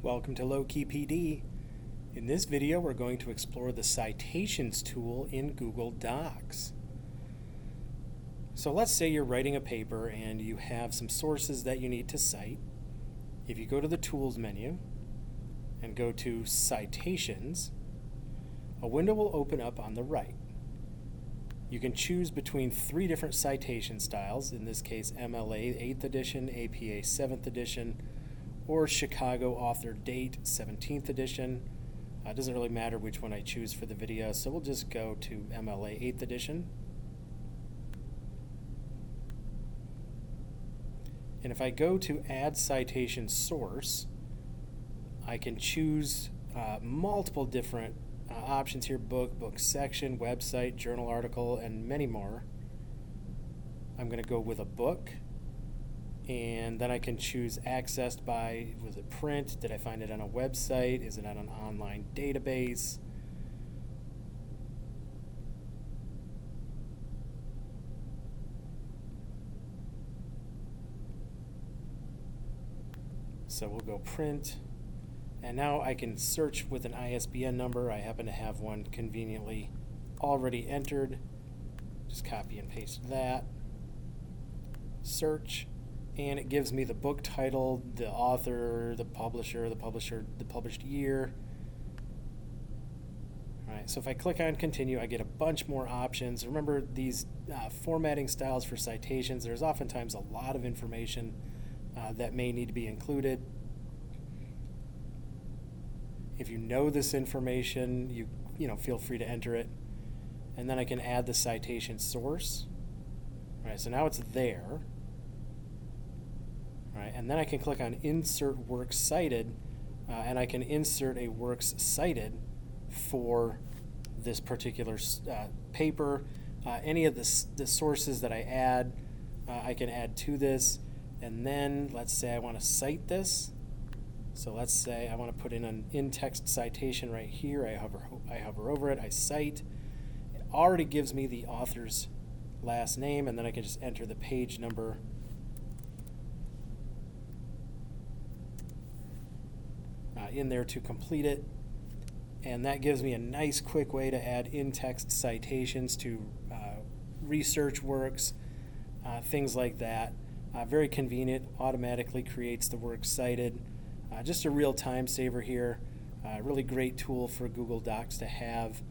Welcome to Low Key PD. In this video, we're going to explore the Citations tool in Google Docs. So let's say you're writing a paper and you have some sources that you need to cite. If you go to the Tools menu and go to Citations, a window will open up on the right. You can choose between three different citation styles, in this case MLA 8th edition, APA 7th edition, or Chicago Author Date 17th edition. It doesn't really matter which one I choose for the video, so we'll just go to MLA 8th edition. And if I go to Add Citation Source, I can choose multiple different options here: book, book section, website, journal article, and many more. I'm going to go with a book. And then I can choose accessed by, was it print? Did I find it on a website? Is it on an online database? So we'll go print. And now I can search with an ISBN number. I happen to have one conveniently already entered. Just copy and paste that. Search. And it gives me the book title, the author, the publisher, the published year. All right, so if I click on continue, I get a bunch more options. Remember these formatting styles for citations, there's oftentimes a lot of information that may need to be included. If you know this information, you know, feel free to enter it. And then I can add the citation source. All right, so now it's there. Right, and then I can click on Insert Works Cited, and I can insert a works cited for this particular paper. Any of the sources that I add, I can add to this. And then let's say I want to cite this. So let's say I want to put in an in-text citation right here. I hover over it, I cite. It already gives me the author's last name, and then I can just enter the page number in there to complete it. And that gives me a nice quick way to add in-text citations to research works, things like that. Very convenient, automatically creates the work cited. Just a real time saver here. Really great tool for Google Docs to have.